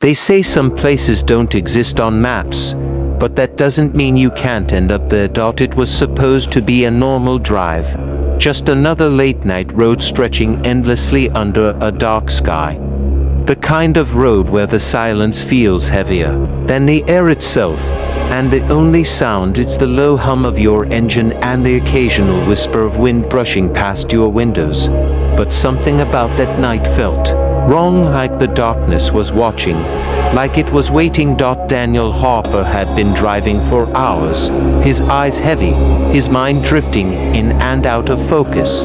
They say some places don't exist on maps, but that doesn't mean you can't end up there. It was supposed to be a normal drive, just another late-night road stretching endlessly under a dark sky. The kind of road where the silence feels heavier than the air itself, and the only sound is the low hum of your engine and the occasional whisper of wind brushing past your windows. But something about that night felt wrong, like the darkness was watching, like it was waiting. Daniel Harper had been driving for hours, his eyes heavy, his mind drifting in and out of focus,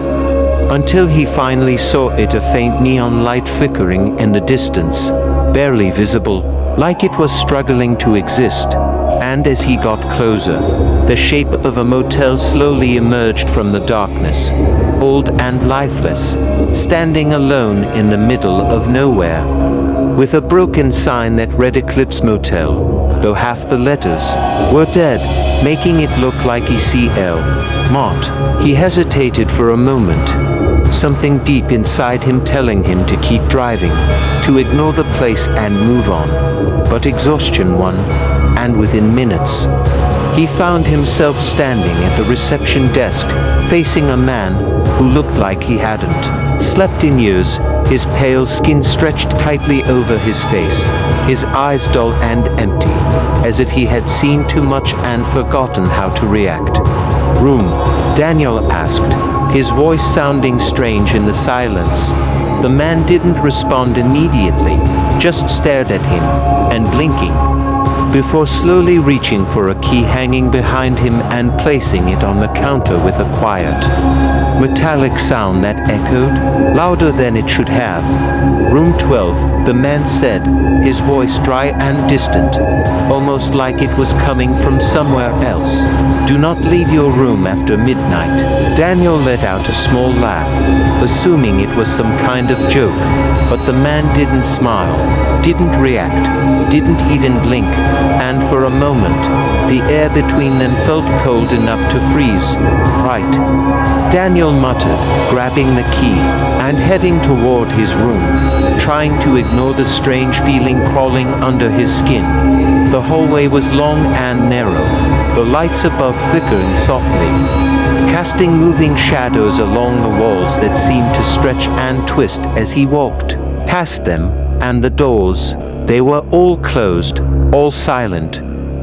until he finally saw it, a faint neon light flickering in the distance, barely visible, like it was struggling to exist. And as he got closer, the shape of a motel slowly emerged from the darkness, old and lifeless, standing alone in the middle of nowhere, with a broken sign that read Eclipse Motel, though half the letters were dead, making it look like ECL. Mott. He hesitated for a moment, something deep inside him telling him to keep driving, to ignore the place and move on. But exhaustion won, and within minutes, he found himself standing at the reception desk, facing a man who looked like he hadn't slept in years, his pale skin stretched tightly over his face, his eyes dull and empty, as if he had seen too much and forgotten how to react. "Room?" Daniel asked, his voice sounding strange in the silence. The man didn't respond immediately, just stared at him, and blinking, before slowly reaching for a key hanging behind him and placing it on the counter with a quiet, metallic sound that echoed louder than it should have. "Room 12, the man said, his voice dry and distant, almost like it was coming from somewhere else. "Do not leave your room after midnight." Daniel let out a small laugh, assuming it was some kind of joke, but the man didn't smile, didn't react, didn't even blink, and for a moment, the air between them felt cold enough to freeze. "Right," Daniel muttered, grabbing the key and heading toward his room, trying to ignore the strange feeling crawling under his skin. The hallway was long and narrow, the lights above flickering softly, casting moving shadows along the walls that seemed to stretch and twist as he walked past them, and the doors, they were all closed, all silent,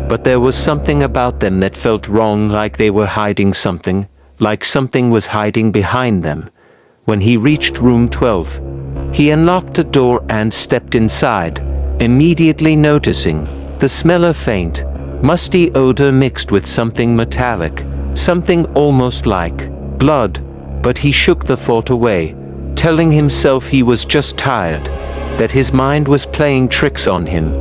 but there was something about them that felt wrong, like they were hiding something, like something was hiding behind them. When he reached room 12, he unlocked the door and stepped inside, immediately noticing the smell of faint, musty odor mixed with something metallic, something almost like blood, but he shook the thought away, telling himself he was just tired, that his mind was playing tricks on him.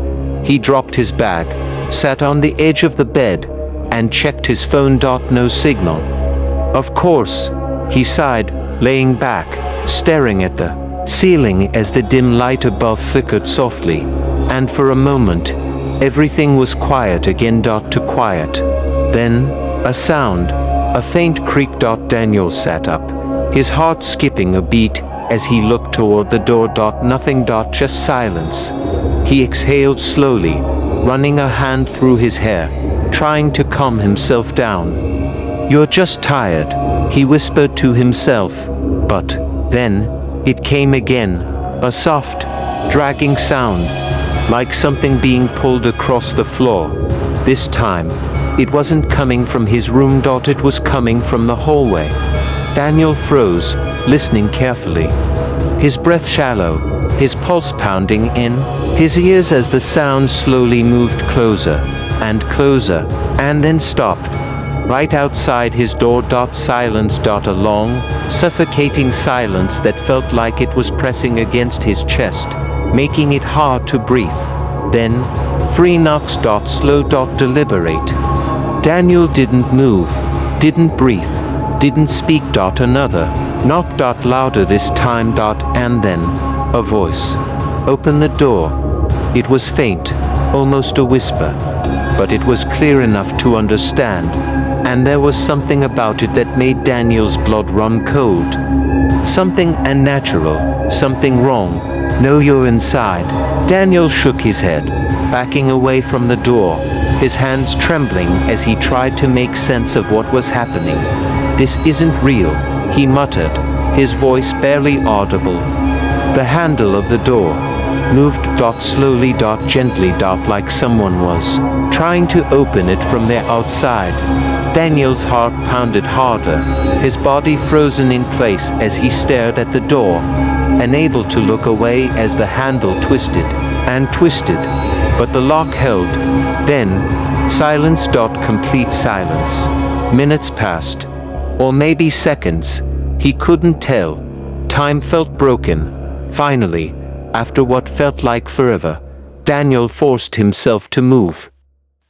He dropped his bag, sat on the edge of the bed, and checked his phone. No signal. "Of course," he sighed, laying back, staring at the ceiling as the dim light above flickered softly, and for a moment, everything was quiet again. To quiet. Then, a sound, a faint creak. Daniel sat up, his heart skipping a beat as he looked toward the door. Nothing. Just silence. He exhaled slowly, running a hand through his hair, trying to calm himself down. "You're just tired," he whispered to himself, but then it came again, a soft, dragging sound, like something being pulled across the floor. This time, it wasn't coming from his room. It was coming from the hallway. Daniel froze, listening carefully, his breath shallow, his pulse pounding in his ears as the sound slowly moved closer, and then stopped, right outside his door. Silence. A long, suffocating silence that felt like it was pressing against his chest, making it hard to breathe. Then, 3 knocks. Slow. Deliberate. Daniel didn't move, didn't breathe, didn't speak. Another knock. Louder this time. And then, a voice. "Open the door." It was faint, almost a whisper, but it was clear enough to understand, and there was something about it that made Daniel's blood run cold. Something unnatural, something wrong, No, you're inside. Daniel shook his head, backing away from the door, his hands trembling as he tried to make sense of what was happening. This isn't real, he muttered, his voice barely audible. The handle of the door moved slowly gently like someone was trying to open it from the outside. Daniel's heart pounded harder, his body frozen in place as he stared at the door, unable to look away as the handle twisted and twisted, but the lock held. Then, silence. Complete silence. Minutes passed, or maybe seconds, he couldn't tell. Time felt broken. Finally, after what felt like forever, Daniel forced himself to move.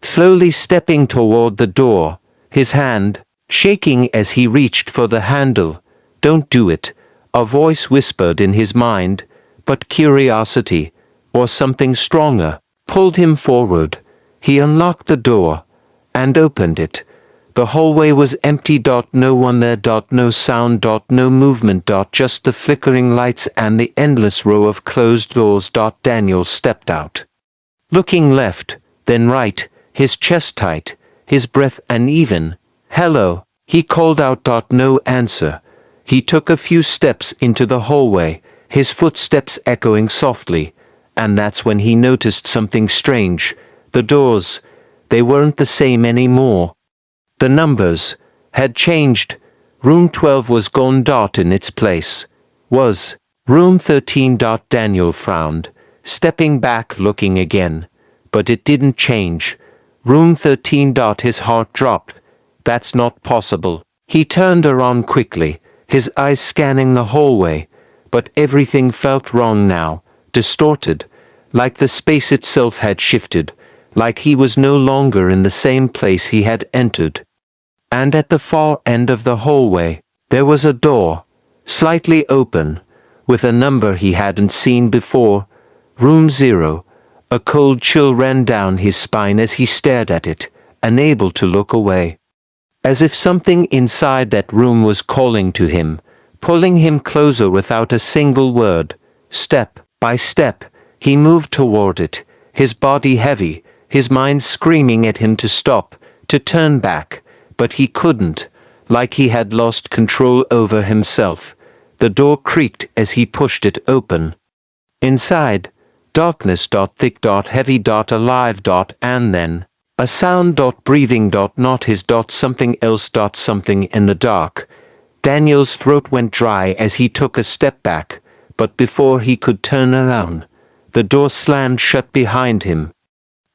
Slowly stepping toward the door, his hand shaking as he reached for the handle. "Don't do it," a voice whispered in his mind, but curiosity, or something stronger, pulled him forward. He unlocked the door and opened it. The hallway was empty. No one there. No sound. No movement. Just the flickering lights and the endless row of closed doors. Daniel stepped out, looking left, then right, his chest tight, his breath uneven. "Hello," he called out. No answer. He took a few steps into the hallway, his footsteps echoing softly, and that's when he noticed something strange. The doors, they weren't the same anymore. The numbers had changed. Room 12 was gone. In its place was room 13. Daniel frowned, stepping back, looking again, but it didn't change. Room 13. His heart dropped. That's not possible. He turned around quickly, his eyes scanning the hallway, but everything felt wrong now, distorted, like the space itself had shifted, like he was no longer in the same place he had entered. And at the far end of the hallway, there was a door, slightly open, with a number he hadn't seen before. Room 0. A cold chill ran down his spine as he stared at it, unable to look away. As if something inside that room was calling to him, pulling him closer without a single word. Step by step, he moved toward it, his body heavy, his mind screaming at him to stop, to turn back. But he couldn't, like he had lost control over himself. The door creaked as he pushed it open. Inside, darkness. Thick. Heavy. Alive. And then, a sound. Breathing. Not his. Something else. Something in the dark. Daniel's throat went dry as he took a step back, but before he could turn around, the door slammed shut behind him.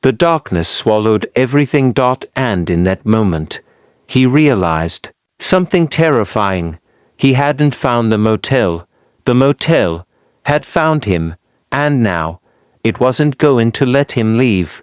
The darkness swallowed everything. And in that moment, he realized something terrifying. He hadn't found the motel. The motel had found him, and now it wasn't going to let him leave.